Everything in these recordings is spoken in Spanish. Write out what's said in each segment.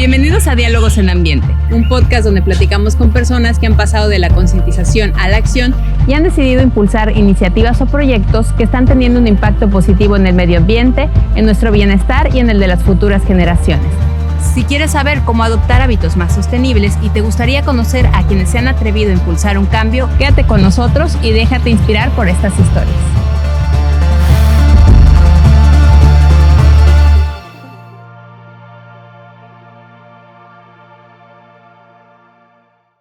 Bienvenidos a Diálogos en Ambiente, un podcast donde platicamos con personas que han pasado de la concientización a la acción y han decidido impulsar iniciativas o proyectos que están teniendo un impacto positivo en el medio ambiente, en nuestro bienestar y en el de las futuras generaciones. Si quieres saber cómo adoptar hábitos más sostenibles y te gustaría conocer a quienes se han atrevido a impulsar un cambio, quédate con nosotros y déjate inspirar por estas historias.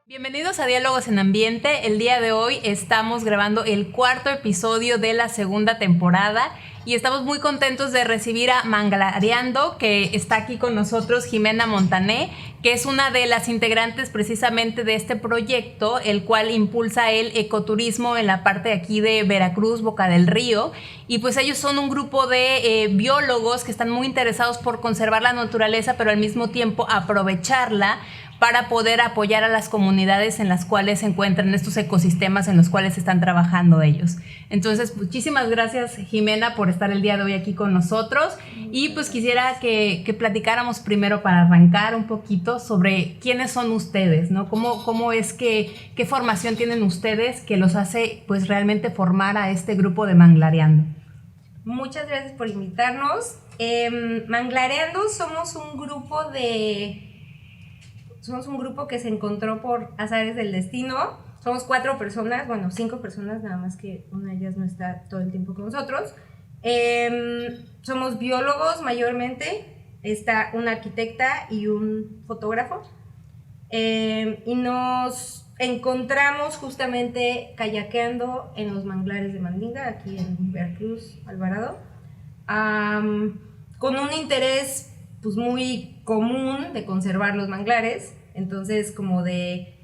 Bienvenidos a Diálogos en Ambiente. El día de hoy estamos grabando el cuarto episodio de la segunda temporada y estamos muy contentos de recibir a Manglareando, que está aquí con nosotros, Jimena Montané, que es una de las integrantes precisamente de este proyecto, el cual impulsa el ecoturismo en la parte de aquí de Veracruz, Boca del Río. Y pues ellos son un grupo de biólogos que están muy interesados por conservar la naturaleza, pero al mismo tiempo aprovecharla para poder apoyar a las comunidades en las cuales se encuentran estos ecosistemas en los cuales están trabajando ellos. Entonces, muchísimas gracias, Jimena, por estar el día de hoy aquí con nosotros. Y pues quisiera que platicáramos primero, para arrancar un poquito, sobre quiénes son ustedes, ¿no? ¿Cómo es qué formación tienen ustedes que los hace pues realmente formar a este grupo de Manglareando? Muchas gracias por invitarnos. Manglareando somos un grupo que se encontró por azares del destino. Somos 4 personas, 5 personas, nada más que una de ellas no está todo el tiempo con nosotros. Somos biólogos mayormente, está una arquitecta y un fotógrafo. Y nos encontramos justamente kayakeando en los manglares de Mandinga, aquí en Veracruz, Alvarado, con un interés pues muy común de conservar los manglares, entonces como de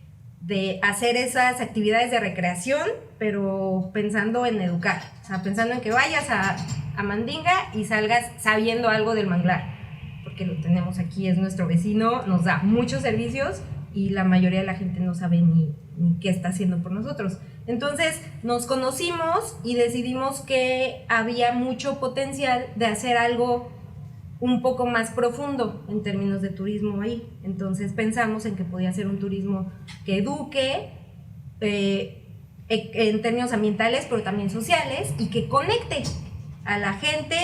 hacer esas actividades de recreación, pero pensando en educar, o sea, pensando en que vayas a Mandinga y salgas sabiendo algo del manglar, porque lo tenemos aquí, es nuestro vecino, nos da muchos servicios y la mayoría de la gente no sabe ni qué está haciendo por nosotros. Entonces nos conocimos y decidimos que había mucho potencial de hacer algo un poco más profundo en términos de turismo ahí. Entonces pensamos en que podía ser un turismo que eduque en términos ambientales, pero también sociales, y que conecte a la gente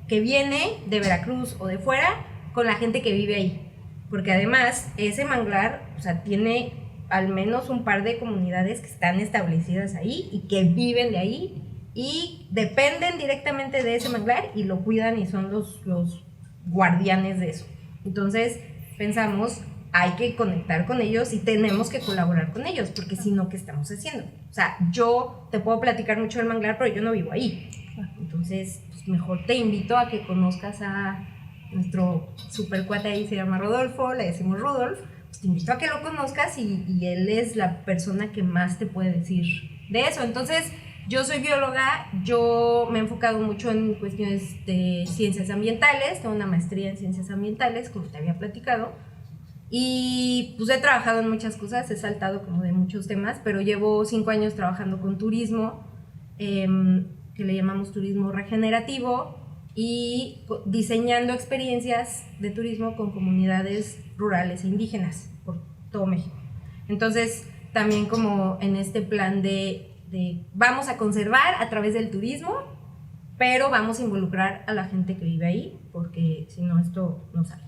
que viene de Veracruz o de fuera con la gente que vive ahí, porque además ese manglar, o sea, tiene al menos un par de comunidades que están establecidas ahí y que viven de ahí y dependen directamente de ese manglar y lo cuidan y son los guardianes de eso. Entonces pensamos, hay que conectar con ellos y tenemos que colaborar con ellos, porque si no, ¿qué estamos haciendo? O sea, yo te puedo platicar mucho del manglar, pero yo no vivo ahí. Entonces, pues mejor te invito a que conozcas a nuestro super cuate ahí, se llama Rodolfo, le decimos Rudolf. Pues te invito a que lo conozcas y él es la persona que más te puede decir de eso. Entonces, yo soy bióloga, yo me he enfocado mucho en cuestiones de ciencias ambientales, tengo una maestría en ciencias ambientales, como te había platicado, y pues he trabajado en muchas cosas, he saltado como de muchos temas, pero llevo 5 años trabajando con turismo, que le llamamos turismo regenerativo, y diseñando experiencias de turismo con comunidades rurales e indígenas por todo México. Entonces, también como en este plan de vamos a conservar a través del turismo, pero vamos a involucrar a la gente que vive ahí, porque si no, esto no sale.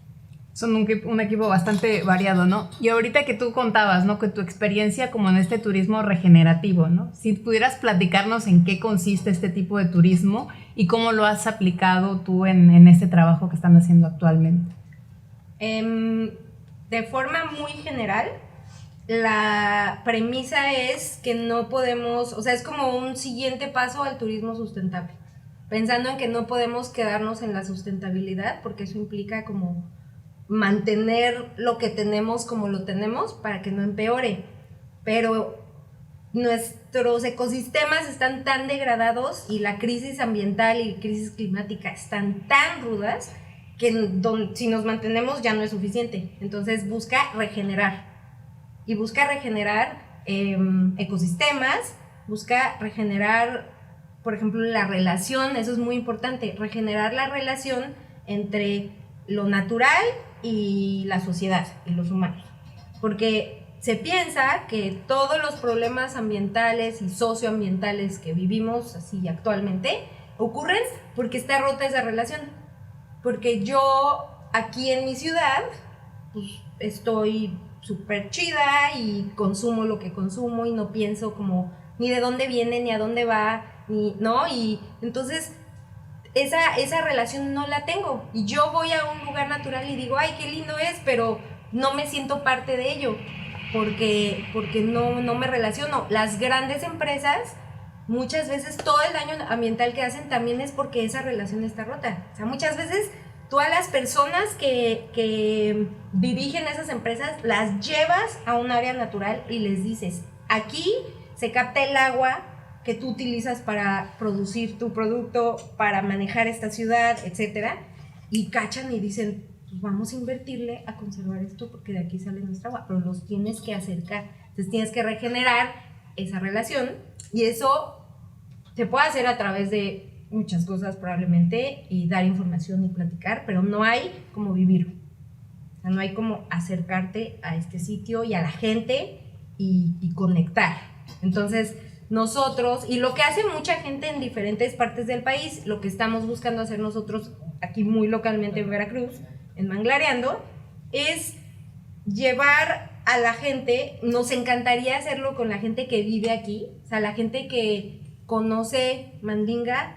Son un equipo bastante variado, ¿no? Y ahorita que tú contabas, ¿no?, que tu experiencia como en este turismo regenerativo, ¿no? Si pudieras platicarnos en qué consiste este tipo de turismo y cómo lo has aplicado tú en este trabajo que están haciendo actualmente. De forma muy general, la premisa es que no podemos, o sea, es como un siguiente paso al turismo sustentable, pensando en que no podemos quedarnos en la sustentabilidad, porque eso implica como mantener lo que tenemos como lo tenemos para que no empeore, pero nuestros ecosistemas están tan degradados y la crisis ambiental y crisis climática están tan rudas que si nos mantenemos ya no es suficiente. Entonces busca regenerar ecosistemas, busca regenerar, por ejemplo, la relación, eso es muy importante, regenerar la relación entre lo natural y la sociedad y los humanos. Porque se piensa que todos los problemas ambientales y socioambientales que vivimos así actualmente ocurren porque está rota esa relación. Porque yo aquí en mi ciudad pues, estoy súper chida y consumo lo que consumo y no pienso como ni de dónde viene, ni a dónde va, ni, ¿no? Y entonces esa relación no la tengo. Y yo voy a un lugar natural y digo, ay, qué lindo es, pero no me siento parte de ello, porque no me relaciono. Las grandes empresas, muchas veces todo el daño ambiental que hacen también es porque esa relación está rota. O sea, muchas veces tú a las personas que dirigen esas empresas las llevas a un área natural y les dices, aquí se capta el agua que tú utilizas para producir tu producto, para manejar esta ciudad, etcétera, y cachan y dicen, pues vamos a invertirle a conservar esto porque de aquí sale nuestra agua, pero los tienes que acercar, entonces tienes que regenerar esa relación y eso se puede hacer a través de muchas cosas probablemente y dar información y platicar, pero no hay como vivirlo, o sea, no hay como acercarte a este sitio y a la gente y conectar. Entonces nosotros, y lo que hace mucha gente en diferentes partes del país, lo que estamos buscando hacer nosotros aquí muy localmente en Veracruz, en Manglareando, es llevar a la gente, nos encantaría hacerlo con la gente que vive aquí, o sea, la gente que conoce Mandinga,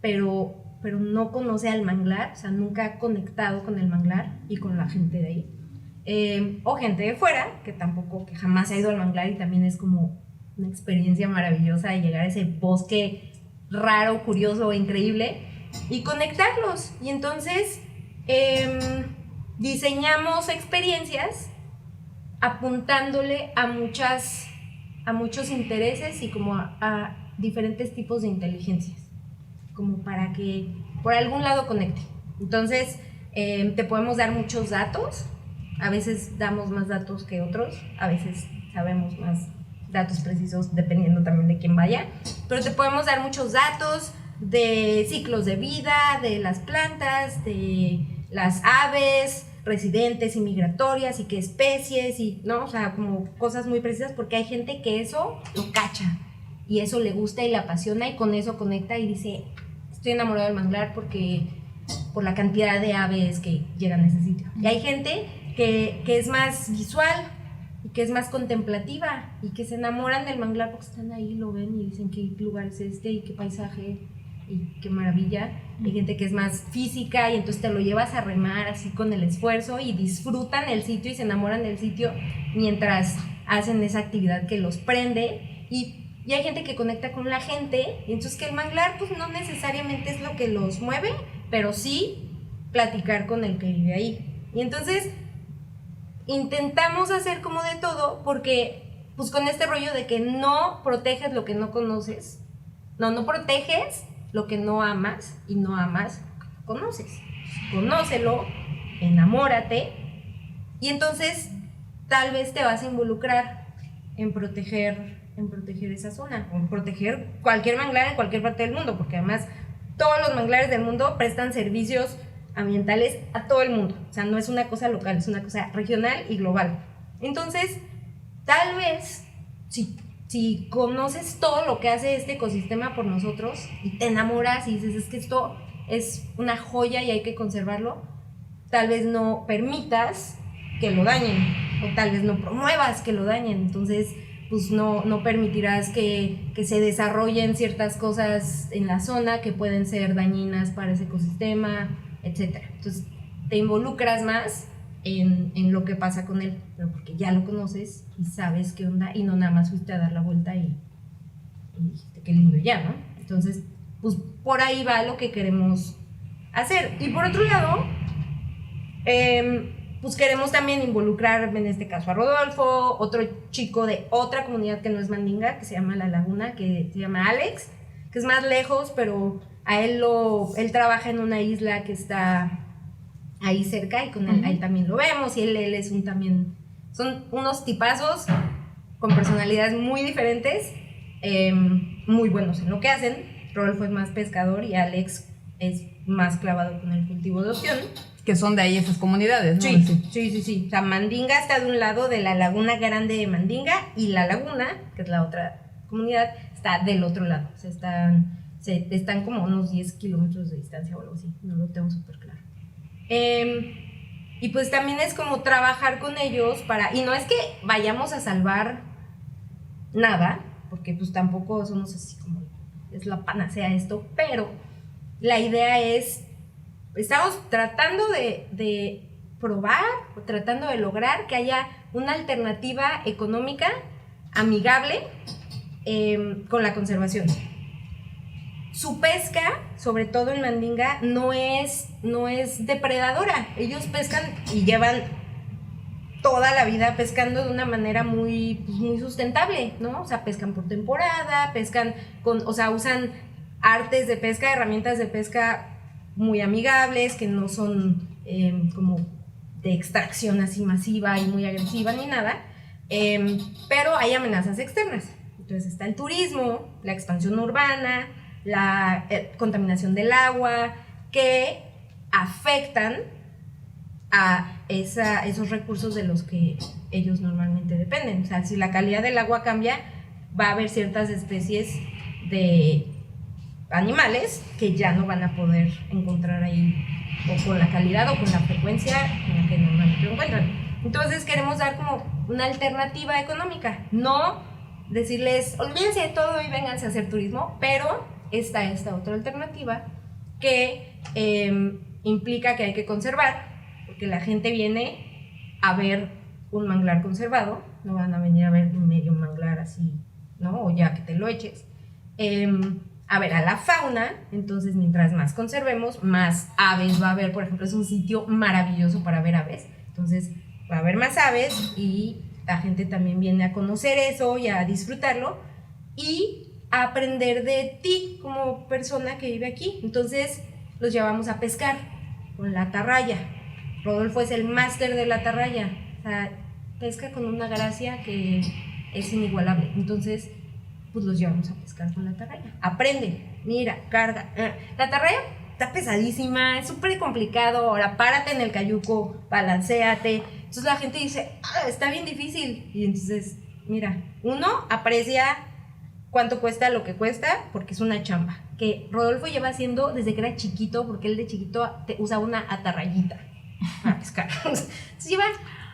pero no conoce al manglar, o sea, nunca ha conectado con el manglar y con la gente de ahí. O gente de fuera, que tampoco, que jamás ha ido al manglar y también es como una experiencia maravillosa de llegar a ese bosque raro, curioso, increíble y conectarlos. Y entonces diseñamos experiencias apuntándole a muchos intereses y como a diferentes tipos de inteligencias, como para que por algún lado conecte. Entonces te podemos dar muchos datos, a veces damos más datos que otros, a veces sabemos más datos precisos dependiendo también de quién vaya, pero te podemos dar muchos datos de ciclos de vida, de las plantas, de las aves residentes y migratorias y qué especies y, ¿no? O sea, como cosas muy precisas porque hay gente que eso lo cacha y eso le gusta y le apasiona y con eso conecta y dice, estoy enamorado del manglar porque por la cantidad de aves que llegan a ese sitio. Y hay gente que es más visual y que es más contemplativa y que se enamoran del manglar porque están ahí, lo ven y dicen qué lugar es este y qué paisaje y qué maravilla. Hay gente que es más física y entonces te lo llevas a remar así con el esfuerzo y disfrutan el sitio y se enamoran del sitio mientras hacen esa actividad que los prende y hay gente que conecta con la gente y entonces que el manglar pues no necesariamente es lo que los mueve, pero sí platicar con el que vive ahí. Y entonces intentamos hacer como de todo porque pues con este rollo de que no proteges lo que no conoces, no proteges lo que no amas y no amas lo que no conoces. Conócelo, enamórate y entonces tal vez te vas a involucrar en proteger esa zona, o en proteger cualquier manglar en cualquier parte del mundo, porque además todos los manglares del mundo prestan servicios ambientales a todo el mundo, o sea, no es una cosa local, es una cosa regional y global. Entonces, tal vez, si conoces todo lo que hace este ecosistema por nosotros y te enamoras y dices, es que esto es una joya y hay que conservarlo, tal vez no permitas que lo dañen, o tal vez no promuevas que lo dañen, entonces pues no permitirás que se desarrollen ciertas cosas en la zona que pueden ser dañinas para ese ecosistema, etc. Entonces te involucras más en lo que pasa con él, pero porque ya lo conoces y sabes qué onda y no nada más fuiste a dar la vuelta y dijiste qué lindo ya, ¿no? Entonces, pues por ahí va lo que queremos hacer. Y por otro lado, pues queremos también involucrar en este caso a Rodolfo, otro chico de otra comunidad que no es Mandinga, que se llama La Laguna, que se llama Alex, que es más lejos, pero a él trabaja en una isla que está ahí cerca y con él, a él también lo vemos y él es son unos tipazos con personalidades muy diferentes, muy buenos en lo que hacen. Rodolfo es más pescador y Alex es más clavado con el cultivo de ostión. que son de ahí esas comunidades, ¿no? Sí. O sea, Mandinga está de un lado de la Laguna Grande de Mandinga y la Laguna, que es la otra comunidad, está del otro lado. O sea, están como unos 10 kilómetros de distancia o algo así, no lo tengo súper claro. Y pues también es como trabajar con ellos y no es que vayamos a salvar nada, porque pues tampoco somos así como es la panacea esto, pero la idea estamos tratando de probar, o tratando de lograr que haya una alternativa económica amigable con la conservación. Su pesca, sobre todo en Mandinga, no es depredadora. Ellos pescan y llevan toda la vida pescando de una manera muy sustentable, ¿no? O sea, pescan por temporada, usan artes de pesca, herramientas de pesca muy amigables, que no son como de extracción así masiva y muy agresiva ni nada, pero hay amenazas externas. Entonces está el turismo, la expansión urbana, la contaminación del agua, que afectan a esos recursos de los que ellos normalmente dependen. O sea, si la calidad del agua cambia, va a haber ciertas especies de animales que ya no van a poder encontrar ahí, o con la calidad o con la frecuencia en la que normalmente lo encuentran. Entonces queremos dar como una alternativa económica, no decirles olvídense de todo y vénganse a hacer turismo, pero está esta otra alternativa que implica que hay que conservar, porque la gente viene a ver un manglar conservado, no van a venir a ver medio manglar así, ¿no? O ya que te lo eches. A ver a la fauna. Entonces mientras más conservemos, más aves va a haber. Por ejemplo, es un sitio maravilloso para ver aves, entonces va a haber más aves y la gente también viene a conocer eso y a disfrutarlo y a aprender de ti como persona que vive aquí. Entonces los llevamos a pescar con la atarraya. Rodolfo es el máster de la atarraya, o sea, pesca con una gracia que es inigualable. Entonces pues los llevamos a pescar con la atarraya. Aprende, mira, carga. La atarraya está pesadísima, es súper complicado. Ahora párate en el cayuco, balanceate. Entonces la gente dice, está bien difícil. Y entonces, mira, uno aprecia cuánto cuesta lo que cuesta, porque es una chamba que Rodolfo lleva haciendo desde que era chiquito, porque él de chiquito usaba una atarrayita para pescar. Entonces lleva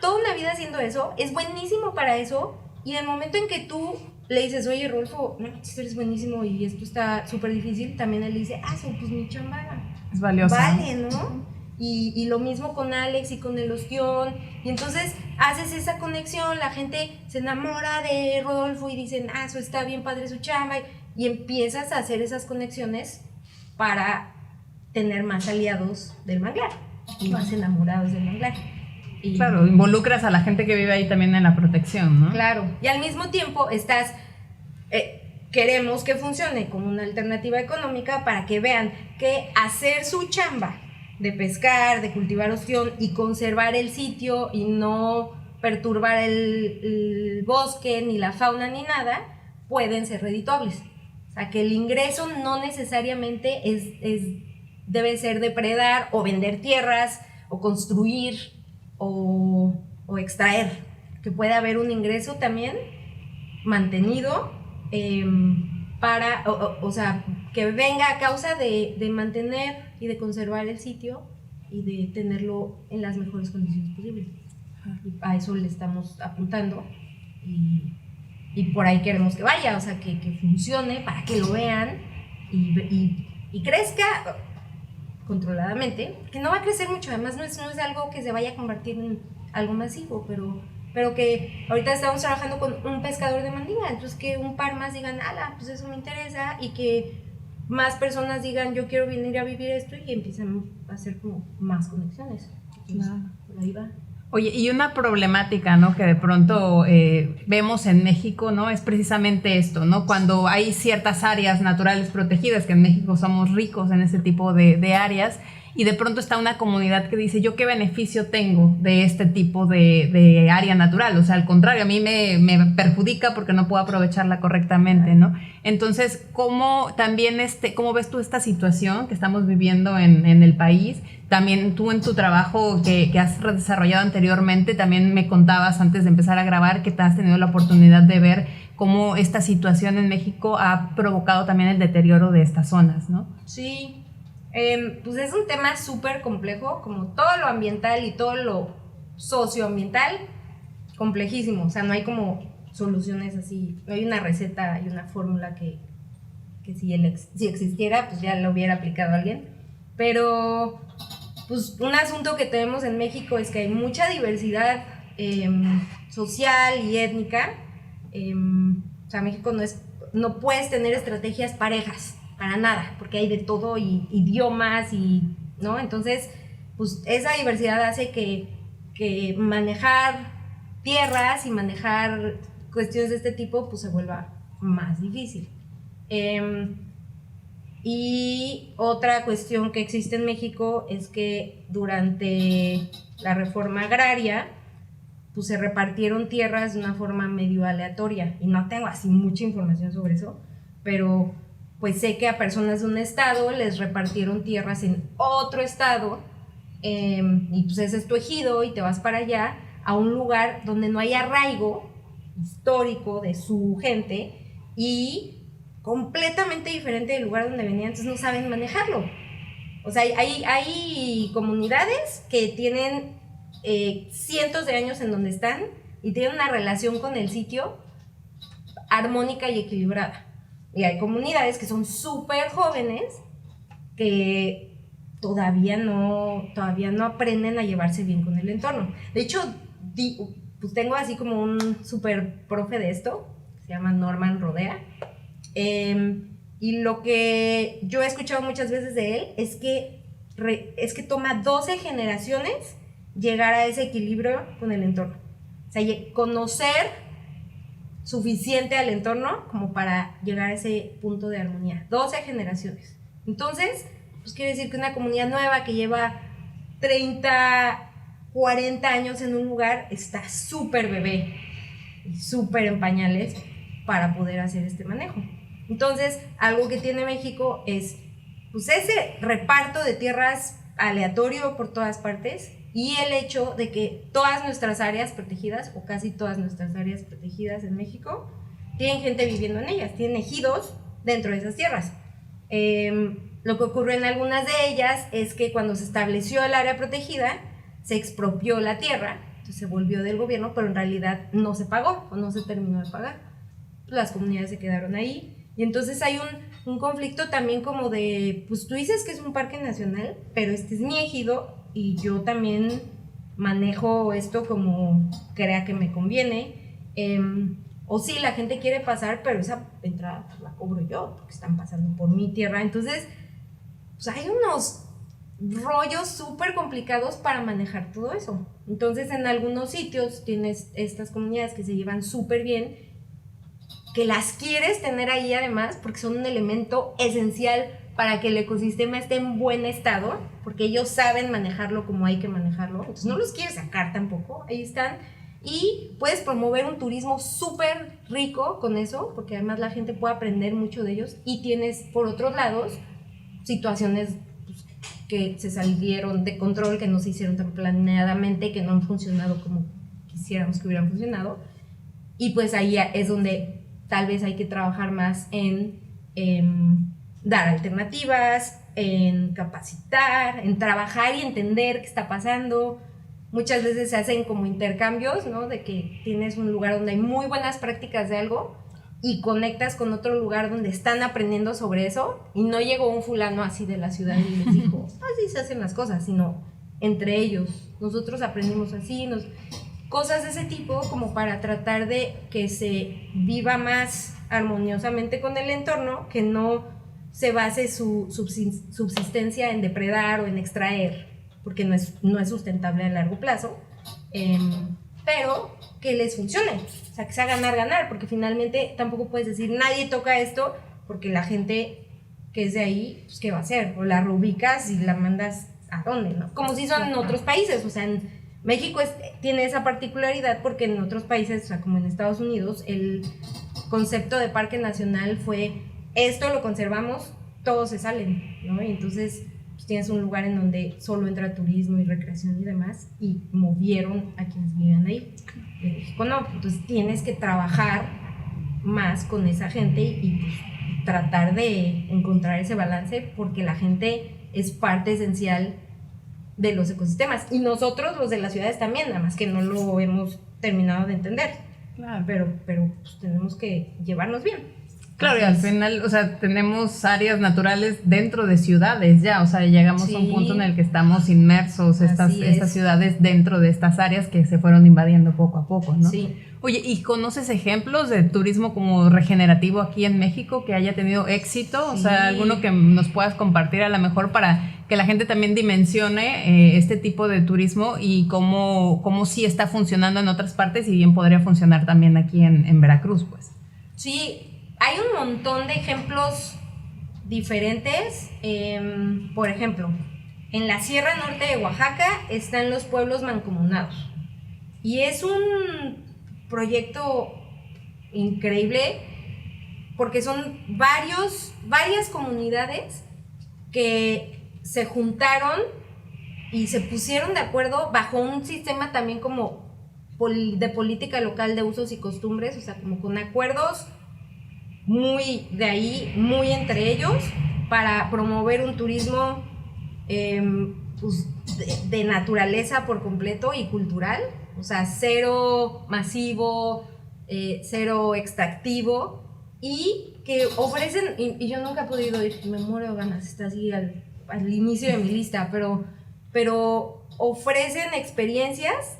toda una vida haciendo eso, es buenísimo para eso, y en el momento en que tú le dices, oye Rodolfo, no, eres buenísimo y esto está súper difícil, también él dice, pues mi chamba es valiosa. Vale, ¿no? Y lo mismo con Alex y con el ostión, y entonces haces esa conexión, la gente se enamora de Rodolfo y dicen, eso está bien padre su chamba, y empiezas a hacer esas conexiones para tener más aliados del manglar y más enamorados del manglar. Y, claro, involucras a la gente que vive ahí también en la protección, ¿no? Claro, y al mismo tiempo queremos que funcione como una alternativa económica para que vean que hacer su chamba de pescar, de cultivar ostión y conservar el sitio y no perturbar el bosque, ni la fauna, ni nada, pueden ser redituables. O sea, que el ingreso no necesariamente debe ser depredar o vender tierras o construir o extraer, que puede haber un ingreso también mantenido o sea, que venga a causa de mantener y de conservar el sitio y de tenerlo en las mejores condiciones posibles. Y a eso le estamos apuntando y por ahí queremos que vaya, o sea, que funcione para que lo vean y crezca controladamente, que no va a crecer mucho, además no es algo que se vaya a convertir en algo masivo, pero que ahorita estamos trabajando con un pescador de Mandinga, entonces que un par más digan, pues eso me interesa, y que más personas digan, yo quiero venir a vivir esto, y empiezan a hacer como más conexiones. Entonces, claro, por ahí va. Oye, y una problemática, ¿no?, que de pronto vemos en México, ¿no?, es precisamente esto, ¿no? Cuando hay ciertas áreas naturales protegidas, que en México somos ricos en ese tipo de áreas, y de pronto está una comunidad que dice, ¿yo qué beneficio tengo de este tipo de área natural? O sea, al contrario, a mí me perjudica porque no puedo aprovecharla correctamente, ¿no? Entonces, ¿cómo ves tú esta situación que estamos viviendo en el país? También tú en tu trabajo que has desarrollado anteriormente, también me contabas antes de empezar a grabar que te has tenido la oportunidad de ver cómo esta situación en México ha provocado también el deterioro de estas zonas, ¿no? Sí, pues es un tema súper complejo, como todo lo ambiental y todo lo socioambiental, complejísimo. O sea, no hay como soluciones así, no hay una receta y una fórmula que si existiera, pues ya lo hubiera aplicado alguien. Pero, pues un asunto que tenemos en México es que hay mucha diversidad social y étnica. O sea, México no puedes tener estrategias parejas para nada, porque hay de todo y idiomas y, ¿no? Entonces, pues esa diversidad hace que manejar tierras y manejar cuestiones de este tipo pues se vuelva más difícil. Y otra cuestión que existe en México es que durante la reforma agraria pues se repartieron tierras de una forma medio aleatoria, y no tengo así mucha información sobre eso, pero pues sé que a personas de un estado les repartieron tierras en otro estado, y pues ese es tu ejido y te vas para allá, a un lugar donde no hay arraigo histórico de su gente y completamente diferente del lugar donde venían, entonces no saben manejarlo. O sea, hay comunidades que tienen cientos de años en donde están y tienen una relación con el sitio armónica y equilibrada. Y hay comunidades que son súper jóvenes que todavía no aprenden a llevarse bien con el entorno. De hecho, pues tengo así como un súper profe de esto, se llama Norman Rodea, y lo que yo he escuchado muchas veces de él es que toma 12 generaciones llegar a ese equilibrio con el entorno. O sea, conocer suficiente al entorno como para llegar a ese punto de armonía. 12 generaciones. Entonces, pues quiere decir que una comunidad nueva que lleva 30, 40 años en un lugar está súper bebé y súper en pañales para poder hacer este manejo. Entonces, algo que tiene México es pues ese reparto de tierras aleatorio por todas partes, y el hecho de que todas nuestras áreas protegidas, o casi todas nuestras áreas protegidas en México, tienen gente viviendo en ellas, tienen ejidos dentro de esas tierras. Lo que ocurrió en algunas de ellas es que cuando se estableció el área protegida, se expropió la tierra, entonces se volvió del gobierno, pero en realidad no se pagó o no se terminó de pagar. Las comunidades se quedaron ahí, y entonces hay un conflicto también como de, pues tú dices que es un parque nacional, pero este es mi ejido y yo también manejo esto como crea que me conviene, o sí, la gente quiere pasar, pero esa entrada pues, la cobro yo, porque están pasando por mi tierra. Entonces, pues hay unos rollos súper complicados para manejar todo eso. Entonces, en algunos sitios tienes estas comunidades que se llevan súper bien, que las quieres tener ahí además, porque son un elemento esencial para que el ecosistema esté en buen estado, porque ellos saben manejarlo como hay que manejarlo, entonces no los quieres sacar tampoco, ahí están, y puedes promover un turismo súper rico con eso, porque además la gente puede aprender mucho de ellos, y tienes por otros lados situaciones pues, que se salieron de control, que no se hicieron tan planeadamente, que no han funcionado como quisiéramos que hubieran funcionado, y pues ahí es donde tal vez hay que trabajar más en dar alternativas, en capacitar, en trabajar y entender qué está pasando. Muchas veces se hacen como intercambios, ¿no? De que tienes un lugar donde hay muy buenas prácticas de algo y conectas con otro lugar donde están aprendiendo sobre eso, y no llegó un fulano así de la ciudad y les dijo, así se hacen las cosas, sino entre ellos. Nosotros aprendimos así, cosas de ese tipo, como para tratar de que se viva más armoniosamente con el entorno, que no se base su subsistencia en depredar o en extraer, porque no es sustentable a largo plazo, pero que les funcione, o sea, que sea ganar-ganar, porque finalmente tampoco puedes decir nadie toca esto, porque la gente que es de ahí, pues ¿qué va a hacer? O la reubicas y la mandas a dónde, ¿no? Como si son en otros países, o sea, en México tiene esa particularidad porque en otros países, o sea, como en Estados Unidos, el concepto de parque nacional fue, esto lo conservamos, todos se salen, ¿no? Y entonces pues, tienes un lugar en donde solo entra turismo y recreación y demás, y movieron a quienes vivían ahí. En México no, entonces tienes que trabajar más con esa gente y pues, tratar de encontrar ese balance porque la gente es parte esencial de los ecosistemas y nosotros los de las ciudades también, nada más que no lo hemos terminado de entender. Claro. Pero pues, tenemos que llevarnos bien. Claro, y al final, o sea, tenemos áreas naturales dentro de ciudades ya, o sea, llegamos a un punto en el que estamos inmersos estas ciudades dentro de estas áreas que se fueron invadiendo poco a poco, ¿no? Sí. Oye, ¿y conoces ejemplos de turismo como regenerativo aquí en México que haya tenido éxito? O sea, alguno que nos puedas compartir a lo mejor para que la gente también dimensione este tipo de turismo y cómo sí está funcionando en otras partes y bien podría funcionar también aquí en Veracruz, pues. Sí, hay un montón de ejemplos diferentes. Por ejemplo, en la Sierra Norte de Oaxaca están los pueblos mancomunados. Y es un proyecto increíble porque son varias comunidades que se juntaron y se pusieron de acuerdo bajo un sistema también como de política local de usos y costumbres, o sea, como con acuerdos muy de ahí, muy entre ellos, para promover un turismo pues, de naturaleza por completo y cultural, o sea, cero masivo, cero extractivo, y que ofrecen, y yo nunca he podido ir, me muero de ganas, está así al inicio de mi lista, pero ofrecen experiencias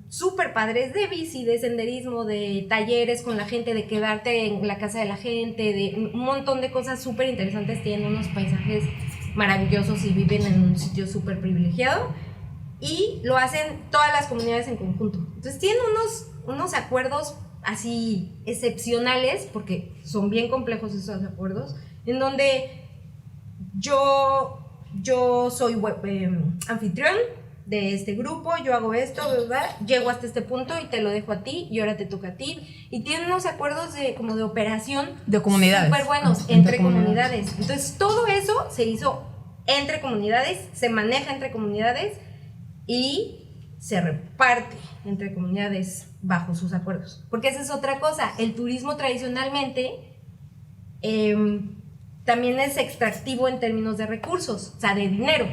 súper padres de bici, de senderismo, de talleres con la gente, de quedarte en la casa de la gente, de un montón de cosas súper interesantes. Tienen unos paisajes maravillosos y viven en un sitio súper privilegiado y lo hacen todas las comunidades en conjunto. Entonces tienen unos acuerdos así excepcionales, porque son bien complejos esos acuerdos, en donde yo soy anfitrión de este grupo, yo hago esto, ¿verdad? Llego hasta este punto y te lo dejo a ti y ahora te toca a ti, y tienen unos acuerdos como de operación de comunidades súper buenos entre comunidades. Entonces todo eso se hizo entre comunidades, se maneja entre comunidades y se reparte entre comunidades bajo sus acuerdos, porque esa es otra cosa. El turismo tradicionalmente también es extractivo en términos de recursos, o sea, de dinero.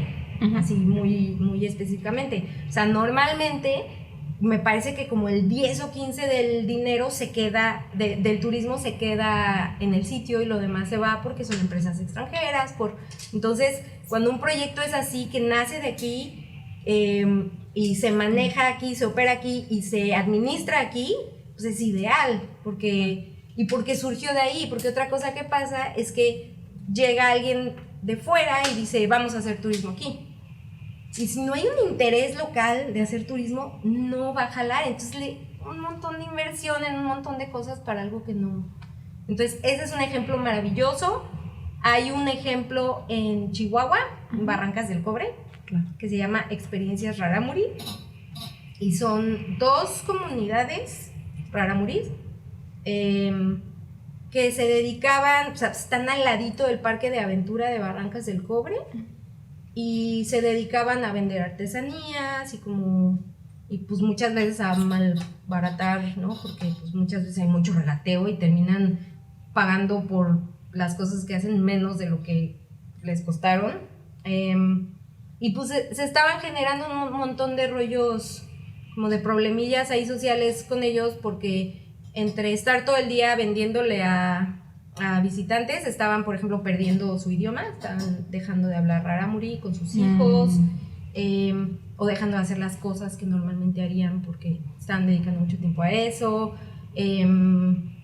Así muy, muy específicamente. O sea, normalmente me parece que como el 10 o 15 del dinero se queda, del turismo se queda en el sitio y lo demás se va porque son empresas extranjeras. Entonces, cuando un proyecto es así, que nace de aquí y se maneja aquí, se opera aquí y se administra aquí, pues es ideal, porque surgió de ahí. Porque otra cosa que pasa es que llega alguien de fuera y dice, vamos a hacer turismo aquí. Y si no hay un interés local de hacer turismo, no va a jalar. Entonces, un montón de inversión en un montón de cosas para algo que no. Entonces, ese es un ejemplo maravilloso. Hay un ejemplo en Chihuahua, en Barrancas del Cobre, que se llama Experiencias Rarámuri. Y son 2 comunidades rarámuris que se dedicaban, o sea, están al ladito del Parque de Aventura de Barrancas del Cobre. Y se dedicaban a vender artesanías y pues muchas veces a malbaratar, ¿no? Porque pues muchas veces hay mucho regateo y terminan pagando por las cosas que hacen menos de lo que les costaron. Y pues se estaban generando un montón de rollos como de problemillas ahí sociales con ellos, porque entre estar todo el día vendiéndole a visitantes, estaban, por ejemplo, perdiendo su idioma, estaban dejando de hablar rarámuri con sus hijos, o dejando de hacer las cosas que normalmente harían porque estaban dedicando mucho tiempo a eso.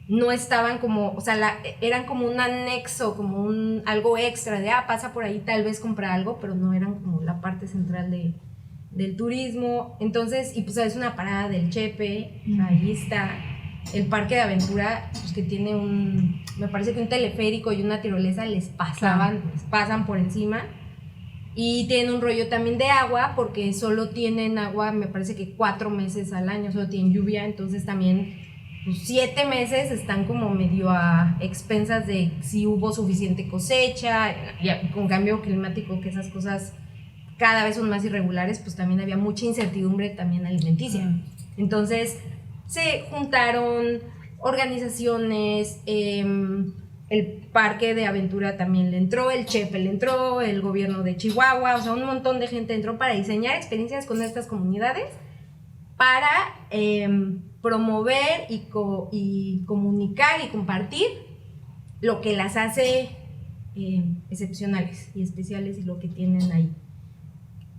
No estaban como, o sea, eran como un anexo, como algo extra de, pasa por ahí, tal vez compra algo, pero no eran como la parte central del turismo. Entonces, y pues es una parada del Chepe, ahí está el parque de aventura, pues que tiene me parece que un teleférico y una tirolesa les pasan por encima. Y tienen un rollo también de agua, porque solo tienen agua, me parece que 4 meses al año, solo tienen lluvia, entonces también pues, 7 meses están como medio a expensas de si hubo suficiente cosecha, y con cambio climático, que esas cosas cada vez son más irregulares, pues también había mucha incertidumbre también alimenticia. Entonces se juntaron organizaciones, el parque de aventura también le entró, el Chepe le entró, el gobierno de Chihuahua, o sea, un montón de gente entró para diseñar experiencias con estas comunidades para promover y comunicar y compartir lo que las hace excepcionales y especiales y lo que tienen ahí.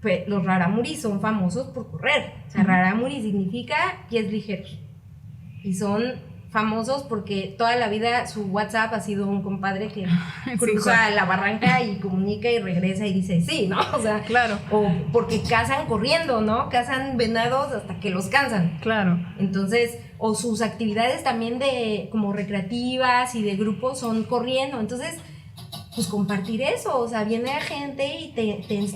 Pues, los rarámuris son famosos por correr, o sea, rarámuri significa pies ligeros y son famosos porque toda la vida su WhatsApp ha sido un compadre que cruza la barranca y comunica y regresa y dice sí, ¿no? O sea, claro. O porque cazan corriendo, ¿no? Cazan venados hasta que los cansan. Claro. Entonces, o sus actividades también de como recreativas y de grupo son corriendo. Entonces, pues compartir eso, o sea, viene la gente y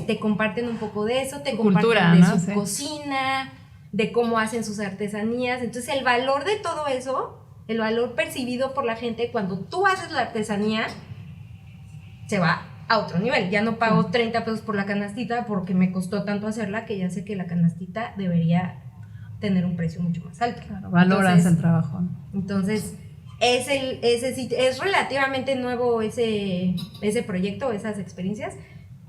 te comparten un poco de eso, te comparten cultura, de ¿no? su cocina, de cómo hacen sus artesanías. Entonces, el valor de todo eso, el valor percibido por la gente cuando tú haces la artesanía, se va a otro nivel. Ya no pago 30 pesos por la canastita porque me costó tanto hacerla que ya sé que la canastita debería tener un precio mucho más alto. Claro, valoras el trabajo. Entonces, es relativamente nuevo ese proyecto, esas experiencias,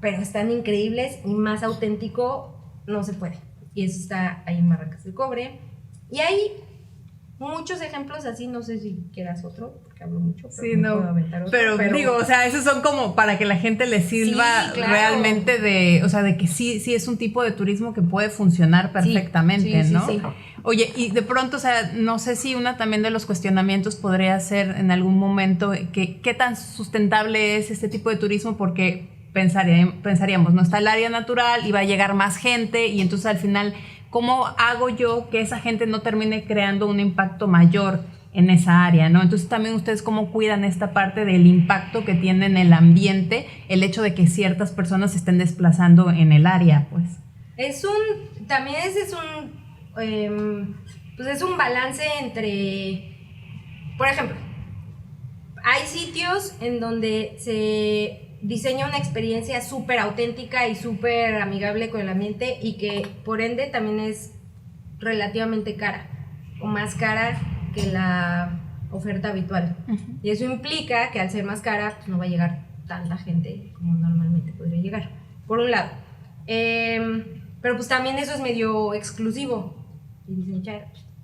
pero están increíbles y más auténtico no se puede. Y eso está ahí en Barrancas del Cobre. Y hay muchos ejemplos así, no sé si quieras otro, porque hablo mucho, pero sí, no puedo aventar otro. Pero digo, o sea, esos son como para que la gente le sirva sí, claro. realmente o sea, de que sí es un tipo de turismo que puede funcionar perfectamente, sí, ¿no? Sí. Oye, y de pronto, o sea, no sé si una también de los cuestionamientos podría ser en algún momento qué tan sustentable es este tipo de turismo, porque pensaríamos, no está el área natural y va a llegar más gente y entonces al final, ¿cómo hago yo que esa gente no termine creando un impacto mayor en esa área, ¿no? Entonces también ustedes cómo cuidan esta parte del impacto que tiene en el ambiente el hecho de que ciertas personas se estén desplazando en el área, pues. También ese es pues es un balance entre, por ejemplo, hay sitios en donde se diseña una experiencia súper auténtica y súper amigable con el ambiente y que por ende también es relativamente cara o más cara que la oferta habitual. Y eso implica que al ser más cara pues no va a llegar tanta gente como normalmente podría llegar, por un lado. Pero pues también eso es medio exclusivo y dicen,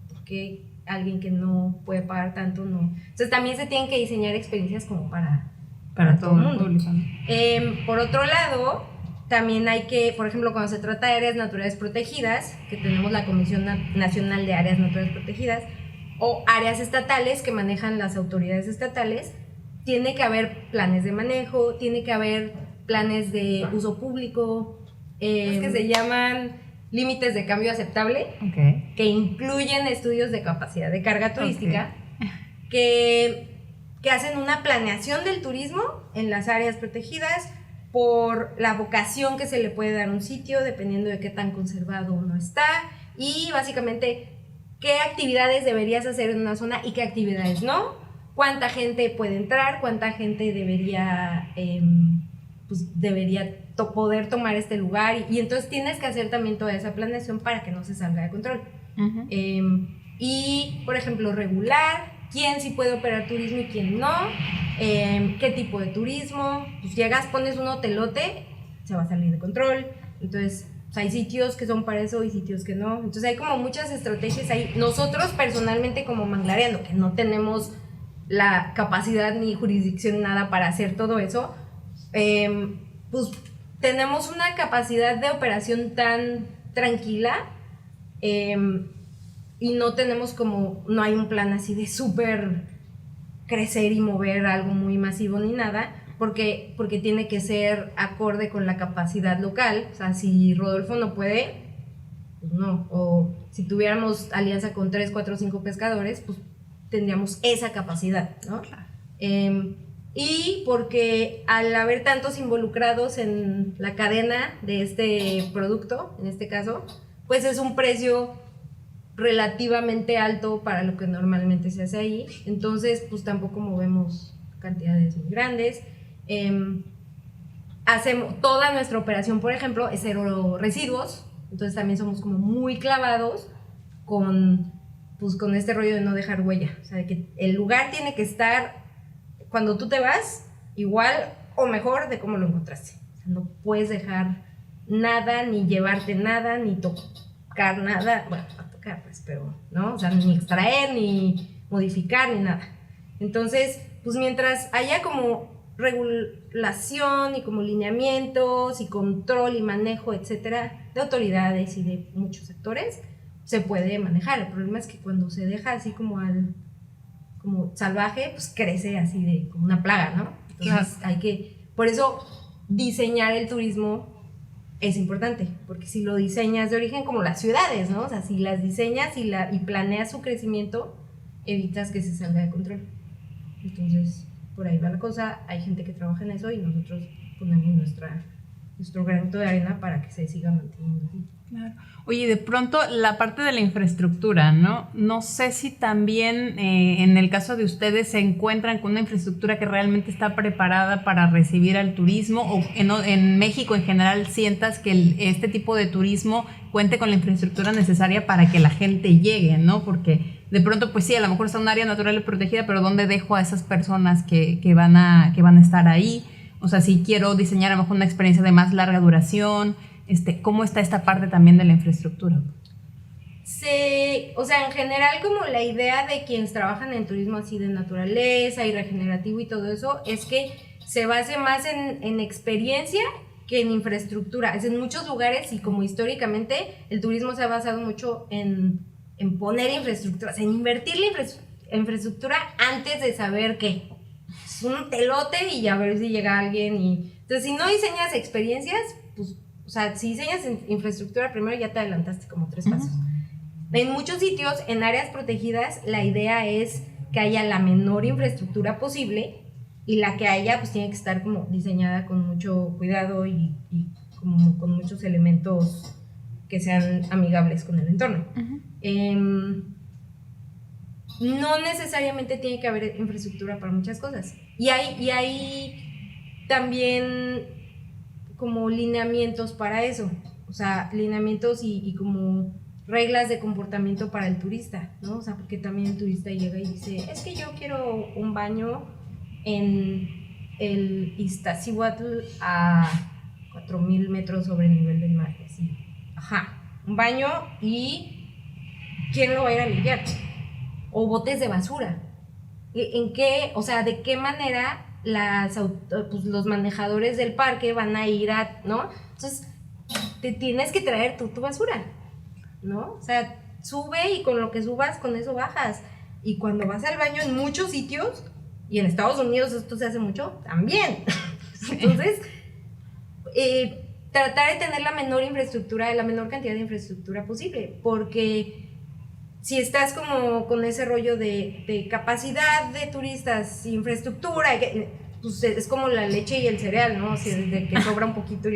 ¿por qué alguien que no puede pagar tanto no? Entonces también se tienen que diseñar experiencias como para todo el mundo. Por otro lado, también hay que, por ejemplo, cuando se trata de áreas naturales protegidas, que tenemos la Comisión Nacional de Áreas Naturales Protegidas, o áreas estatales que manejan las autoridades estatales, tiene que haber planes de manejo, tiene que haber planes de uso público, que se llaman límites de cambio aceptable, que incluyen estudios de capacidad de carga turística, que hacen una planeación del turismo en las áreas protegidas por la vocación que se le puede dar a un sitio, dependiendo de qué tan conservado uno está, y básicamente qué actividades deberías hacer en una zona y qué actividades no, cuánta gente puede entrar, cuánta gente debería poder tomar este lugar, y entonces tienes que hacer también toda esa planeación para que no se salga de control. Y, por ejemplo, regular quién sí puede operar turismo y quién no, qué tipo de turismo. Pues llegas, pones un hotelote, se va a salir de control. Entonces, pues hay sitios que son para eso y sitios que no. Entonces hay como muchas estrategias ahí. Nosotros personalmente como Manglareando, que no tenemos la capacidad ni jurisdicción nada para hacer todo eso, pues tenemos una capacidad de operación tan tranquila, y no hay un plan así de súper crecer y mover algo muy masivo ni nada, porque tiene que ser acorde con la capacidad local. O sea, si Rodolfo no puede, pues no, o si tuviéramos alianza con 3, 4, 5 pescadores, pues tendríamos esa capacidad, ¿no? Claro. y porque al haber tantos involucrados en la cadena de este producto, en este caso, pues es un precio relativamente alto para lo que normalmente se hace ahí, entonces pues tampoco movemos cantidades muy grandes. Hacemos toda nuestra operación, por ejemplo, es cero residuos, entonces también somos como muy clavados con este rollo de no dejar huella, o sea, de que el lugar tiene que estar, cuando tú te vas, igual o mejor de cómo lo encontraste. O sea, no puedes dejar nada, ni llevarte nada, ni tocar nada, bueno, a tocar pues, pero, ¿no? O sea, ni extraer, ni modificar, ni nada. Entonces, pues mientras haya como regulación y como lineamientos y control y manejo, etcétera, de autoridades y de muchos sectores, se puede manejar. El problema es que cuando se deja así como salvaje, pues crece así de como una plaga, ¿no? Entonces hay que, por eso diseñar el turismo es importante, porque si lo diseñas de origen como las ciudades, ¿no? O sea, si las diseñas y planeas su crecimiento, evitas que se salga de control. Entonces, por ahí va la cosa, hay gente que trabaja en eso y nosotros ponemos nuestro granito de arena para que se siga manteniendo así. Claro. Oye, de pronto la parte de la infraestructura, ¿no? No sé si también en el caso de ustedes se encuentran con una infraestructura que realmente está preparada para recibir al turismo, o en México en general sientas que este tipo de turismo cuente con la infraestructura necesaria para que la gente llegue, ¿no? Porque de pronto, pues sí, a lo mejor está un área natural y protegida, pero ¿dónde dejo a esas personas que van a estar ahí? O sea, si quiero diseñar a lo mejor una experiencia de más larga duración, ¿cómo está esta parte también de la infraestructura? Sí, o sea, en general como la idea de quienes trabajan en turismo así de naturaleza y regenerativo y todo eso, es que se base más en experiencia que en infraestructura. Es en muchos lugares y como históricamente el turismo se ha basado mucho en poner infraestructuras, en invertir la infraestructura antes de saber qué. Es un telote y a ver si llega alguien y... Entonces, si no diseñas experiencias, pues, o sea, si diseñas infraestructura primero ya te adelantaste como 3 pasos. En muchos sitios, en áreas protegidas, la idea es que haya la menor infraestructura posible y la que haya pues tiene que estar como diseñada con mucho cuidado y como con muchos elementos que sean amigables con el entorno. No necesariamente tiene que haber infraestructura para muchas cosas. Y hay también como lineamientos para eso. O sea, lineamientos y como reglas de comportamiento para el turista, ¿no? O sea, porque también el turista llega y dice, es que yo quiero un baño en el Iztaccíhuatl a 4,000 metros sobre el nivel del mar. Así. Ajá, un baño y ¿quién lo va a ir a limpiar? O botes de basura. ¿En qué, o sea, de qué manera los manejadores del parque van a ir a, ¿no? Entonces, te tienes que traer tu basura, ¿no? O sea, sube y con lo que subas, con eso bajas. Y cuando vas al baño en muchos sitios, y en Estados Unidos esto se hace mucho, también. Entonces, tratar de tener la menor cantidad de infraestructura posible, porque si estás como con ese rollo de capacidad de turistas, infraestructura, pues es como la leche y el cereal, ¿no? O sea, desde que sobra un poquito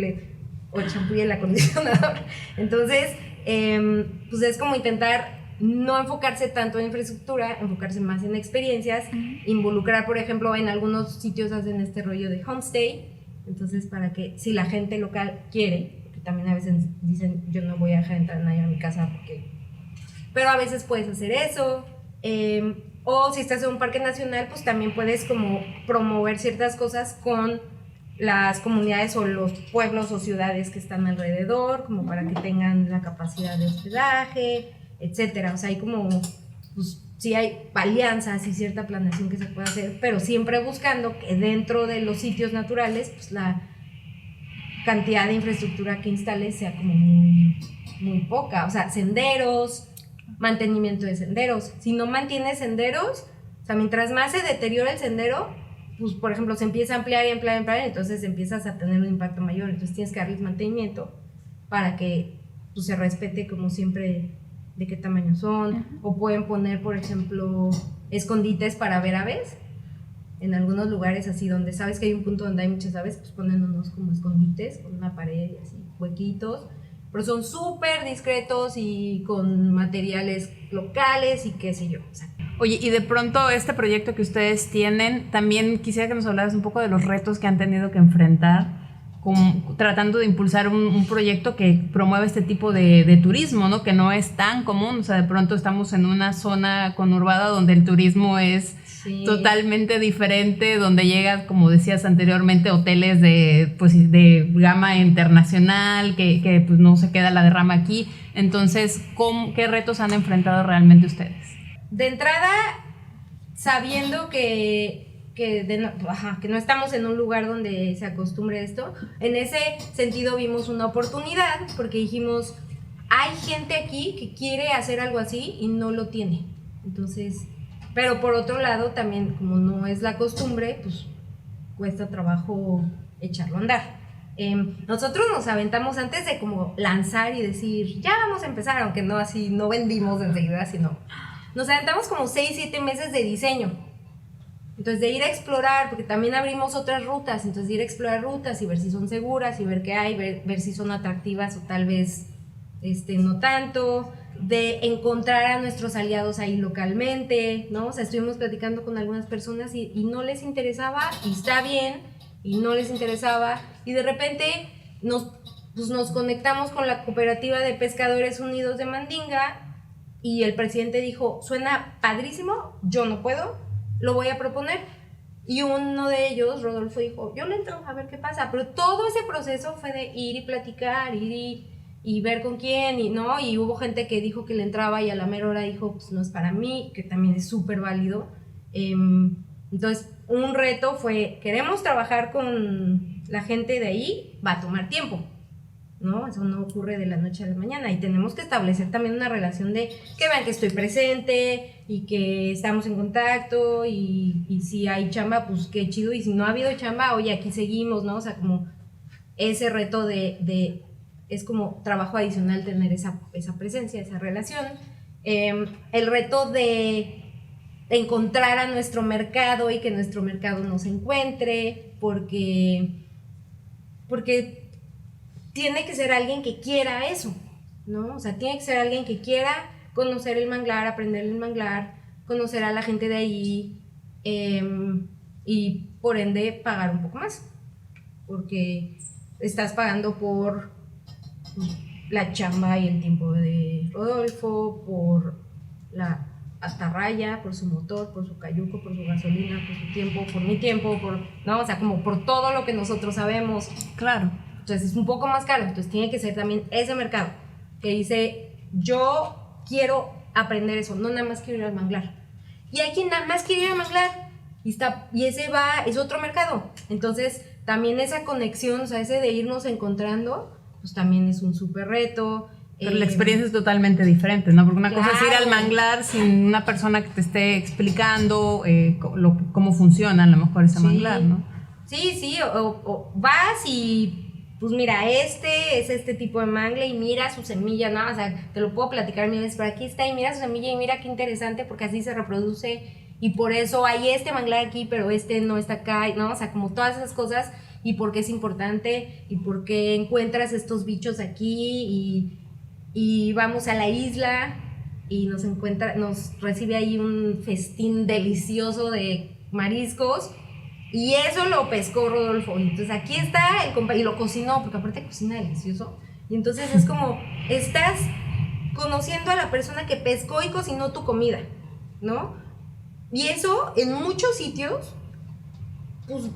o el champú y el acondicionador. Entonces, pues es como intentar no enfocarse tanto en infraestructura, enfocarse más en experiencias, involucrar, por ejemplo, en algunos sitios hacen este rollo de homestay, entonces para que si la gente local quiere, porque también a veces dicen, yo no voy a dejar entrar a nadie a mi casa pero a veces puedes hacer eso, o si estás en un parque nacional, pues también puedes como promover ciertas cosas con las comunidades o los pueblos o ciudades que están alrededor, como para que tengan la capacidad de hospedaje, etcétera. O sea, hay como, pues sí hay alianzas y cierta planeación que se puede hacer, pero siempre buscando que dentro de los sitios naturales, pues la cantidad de infraestructura que instales sea como muy, muy poca. O sea, senderos, mantenimiento de senderos. Si no mantienes senderos, o sea, mientras más se deteriora el sendero, pues por ejemplo se empieza a ampliar, entonces empiezas a tener un impacto mayor, entonces tienes que darles mantenimiento para que pues, se respete como siempre de qué tamaño son, o pueden poner por ejemplo escondites para ver aves, en algunos lugares así donde sabes que hay un punto donde hay muchas aves, pues ponen unos como escondites con una pared y así, huequitos, pero son súper discretos y con materiales locales y qué sé yo. O sea, oye, y de pronto este proyecto que ustedes tienen, también quisiera que nos hablaras un poco de los retos que han tenido que enfrentar tratando de impulsar un proyecto que promueve este tipo de turismo, ¿no? Que no es tan común. O sea, de pronto estamos en una zona conurbada donde el turismo es totalmente diferente, donde llegan, como decías anteriormente, hoteles de gama internacional, que pues no se queda la derrama aquí. Entonces, ¿qué retos han enfrentado realmente ustedes? De entrada, sabiendo que no estamos en un lugar donde se acostumbre esto, en ese sentido vimos una oportunidad porque dijimos, hay gente aquí que quiere hacer algo así y no lo tiene. Entonces, pero por otro lado también, como no es la costumbre, pues cuesta trabajo echarlo a andar. Nosotros nos aventamos antes de como lanzar y decir, ya vamos a empezar, aunque no así, no vendimos enseguida, sino nos aventamos como 6-7 meses de diseño. Entonces, de ir a explorar, porque también abrimos otras rutas, entonces de ir a explorar rutas y ver si son seguras y ver qué hay, ver si son atractivas o tal vez no tanto, de encontrar a nuestros aliados ahí localmente, ¿no? O sea, estuvimos platicando con algunas personas y no les interesaba, y está bien, y no les interesaba, y de repente nos conectamos con la Cooperativa de Pescadores Unidos de Mandinga y el presidente dijo, suena padrísimo, yo no puedo, lo voy a proponer. Y uno de ellos, Rodolfo, dijo, yo le entro a ver qué pasa. Pero todo ese proceso fue de ir y platicar, ir y ver con quién, y no, y hubo gente que dijo que le entraba y a la mera hora dijo, pues no es para mí, que también es súper válido. Entonces, un reto fue, queremos trabajar con la gente de ahí, va a tomar tiempo, ¿no? Eso no ocurre de la noche a la mañana y tenemos que establecer también una relación de que vean que estoy presente y que estamos en contacto y si hay chamba, pues qué chido, y si no ha habido chamba, oye, aquí seguimos, ¿no? O sea, como ese reto es como trabajo adicional tener esa presencia, esa relación. El reto de encontrar a nuestro mercado y que nuestro mercado nos encuentre, porque tiene que ser alguien que quiera eso, ¿no? O sea, tiene que ser alguien que quiera conocer el manglar, aprender el manglar, conocer a la gente de ahí, y por ende pagar un poco más, porque estás pagando por la chamba y el tiempo de Rodolfo, por la atarraya, por su motor, por su cayuco, por su gasolina, por su tiempo, por mi tiempo, ¿no? O sea, como por todo lo que nosotros sabemos. Claro. Entonces es un poco más caro, entonces tiene que ser también ese mercado que dice, yo quiero aprender eso, no nada más quiero ir al manglar. Y hay quien nada más quiere ir al manglar y ese es otro mercado. Entonces también esa conexión, o sea, ese de irnos encontrando, pues también es un súper reto. Pero la experiencia es totalmente diferente, ¿no? Porque una claro. cosa es ir al manglar sin una persona que te esté explicando cómo funciona a lo mejor ese manglar, ¿no? Sí, o vas y pues mira, es este tipo de mangle y mira su semilla, ¿no? O sea, te lo puedo platicar mil veces, pero aquí está y mira su semilla y mira qué interesante porque así se reproduce y por eso hay este manglar aquí, pero no está acá, ¿no? O sea, como todas esas cosas y por qué es importante y por qué encuentras estos bichos aquí y vamos a la isla y nos recibe ahí un festín delicioso de mariscos. Y eso lo pescó Rodolfo. Y entonces aquí está el compa y lo cocinó, porque aparte cocina delicioso. Y entonces es como, estás conociendo a la persona que pescó y cocinó tu comida, ¿no? Y eso en muchos sitios, pues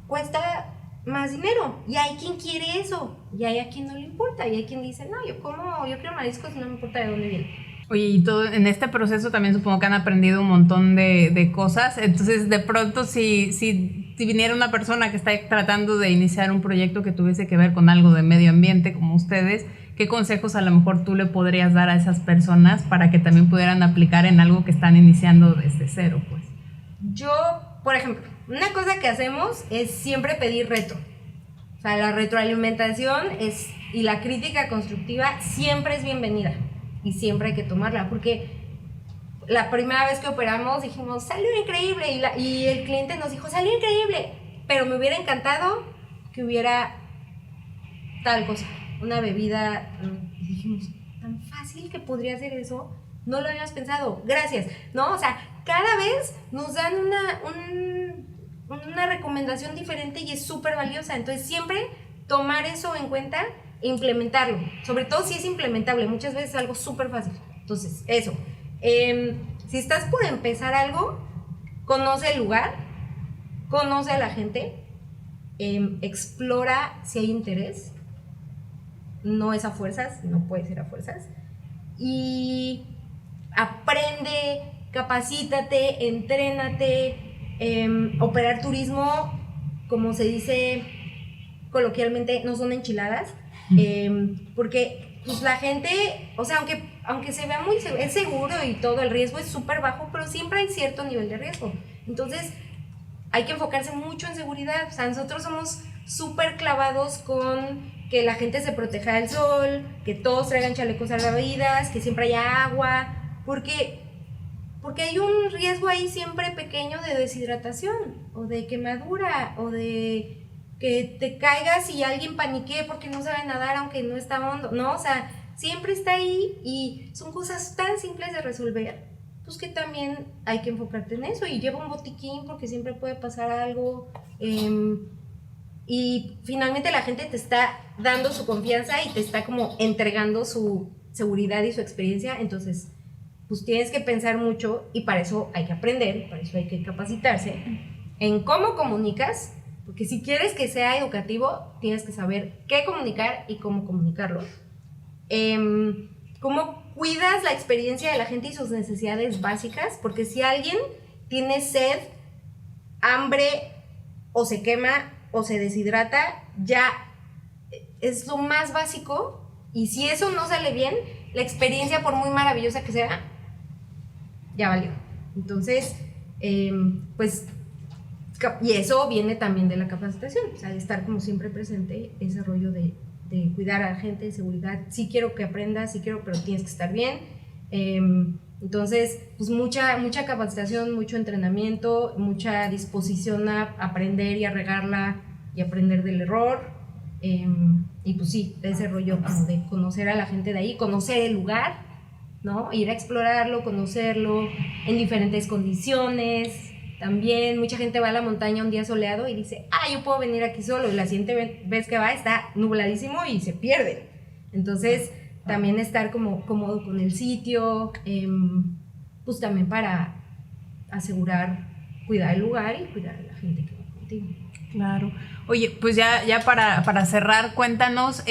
cuesta más dinero. Y hay quien quiere eso. Y hay a quien no le importa. Y hay quien dice, no, yo quiero mariscos y no me importa de dónde viene. Oye, y todo en este proceso también supongo que han aprendido un montón de cosas. Entonces, de pronto, si viniera una persona que está tratando de iniciar un proyecto que tuviese que ver con algo de medio ambiente como ustedes, ¿qué consejos a lo mejor tú le podrías dar a esas personas para que también pudieran aplicar en algo que están iniciando desde cero, pues? Yo, por ejemplo, una cosa que hacemos es siempre pedir reto. O sea, la retroalimentación y la crítica constructiva siempre es bienvenida. Y siempre hay que tomarla, porque la primera vez que operamos dijimos, salió increíble, y el cliente nos dijo, salió increíble, pero me hubiera encantado que hubiera tal cosa, una bebida. Y dijimos, tan fácil que podría ser eso, no lo habíamos pensado, gracias, ¿no? O sea, cada vez nos dan una recomendación diferente y es súper valiosa. Entonces siempre tomar eso en cuenta e implementarlo, sobre todo si es implementable. Muchas veces es algo súper fácil. Entonces eso, si estás por empezar algo, conoce el lugar, conoce a la gente, explora si hay interés, no es a fuerzas, no puede ser a fuerzas, y aprende, capacítate, entrénate. Operar turismo, como se dice coloquialmente, no son enchiladas, porque pues la gente, o sea, aunque se vea es seguro y todo, el riesgo es súper bajo, pero siempre hay cierto nivel de riesgo. Entonces hay que enfocarse mucho en seguridad. O sea, nosotros somos súper clavados con que la gente se proteja del sol, que todos traigan chalecos salvavidas, que siempre haya agua, porque hay un riesgo ahí siempre pequeño de deshidratación, o de quemadura, o de que te caigas y alguien paniquee porque no sabe nadar aunque no está hondo, ¿no? O sea, siempre está ahí, y son cosas tan simples de resolver, pues que también hay que enfocarte en eso, y lleva un botiquín porque siempre puede pasar algo, y finalmente la gente te está dando su confianza y te está como entregando su seguridad y su experiencia. Entonces pues tienes que pensar mucho, y para eso hay que aprender, para eso hay que capacitarse en cómo comunicas, porque si quieres que sea educativo, tienes que saber qué comunicar y cómo comunicarlo. Cómo cuidas la experiencia de la gente y sus necesidades básicas, porque si alguien tiene sed, hambre, o se quema, o se deshidrata, ya es lo más básico, y si eso no sale bien, la experiencia, por muy maravillosa que sea, ya valió. Entonces, pues, y eso viene también de la capacitación, o sea, de estar como siempre presente, ese rollo de cuidar a la gente, de seguridad. Sí quiero que aprendas, sí quiero, pero tienes que estar bien. Entonces, pues mucha capacitación, mucho entrenamiento, mucha disposición a aprender y a regarla y aprender del error. Y pues sí, ese rollo como de conocer a la gente de ahí, conocer el lugar, ¿no? Ir a explorarlo, conocerlo en diferentes condiciones. También mucha gente va a la montaña un día soleado y dice, yo puedo venir aquí solo, y la siguiente vez que va está nubladísimo y se pierde. Entonces también estar como cómodo con el sitio, pues también para asegurar, cuidar el lugar y cuidar a la gente que va contigo. Claro. Oye, pues ya para cerrar, cuéntanos,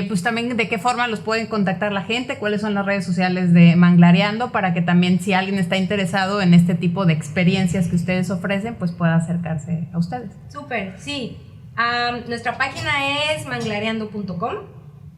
pues también de qué forma los pueden contactar la gente, cuáles son las redes sociales de Manglareando, para que también, si alguien está interesado en este tipo de experiencias que ustedes ofrecen, pues pueda acercarse a ustedes. Súper, sí. Nuestra página es manglareando.com,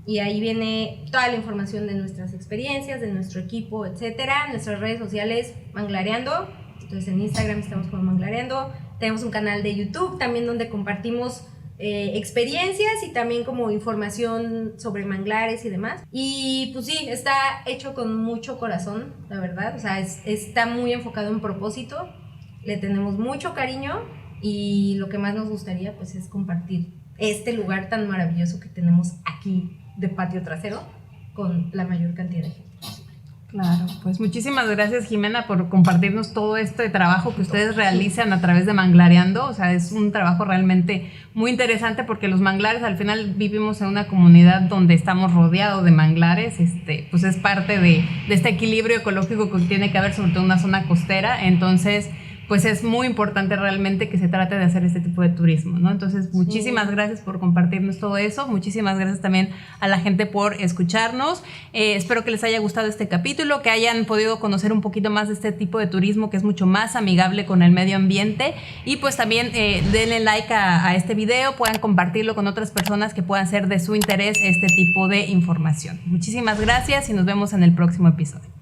y ahí viene toda la información de nuestras experiencias, de nuestro equipo, etcétera. Nuestras redes sociales, Manglareando. Entonces en Instagram estamos como Manglareando. Tenemos un canal de YouTube también donde compartimos experiencias y también como información sobre manglares y demás. Y pues sí, está hecho con mucho corazón, la verdad. O sea, está muy enfocado en propósito. Le tenemos mucho cariño, y lo que más nos gustaría pues es compartir este lugar tan maravilloso que tenemos aquí de patio trasero con la mayor cantidad de gente. Claro, pues muchísimas gracias, Jimena, por compartirnos todo este trabajo que ustedes realizan a través de Manglareando. O sea, es un trabajo realmente muy interesante, porque los manglares, al final vivimos en una comunidad donde estamos rodeados de manglares, pues es parte de este equilibrio ecológico que tiene que haber, sobre todo en una zona costera. Entonces, pues es muy importante realmente que se trate de hacer este tipo de turismo, ¿no? Entonces, muchísimas gracias por compartirnos todo eso. Muchísimas gracias también a la gente por escucharnos. Espero que les haya gustado este capítulo, que hayan podido conocer un poquito más de este tipo de turismo, que es mucho más amigable con el medio ambiente. Y pues también denle like a este video, puedan compartirlo con otras personas que puedan ser de su interés este tipo de información. Muchísimas gracias y nos vemos en el próximo episodio.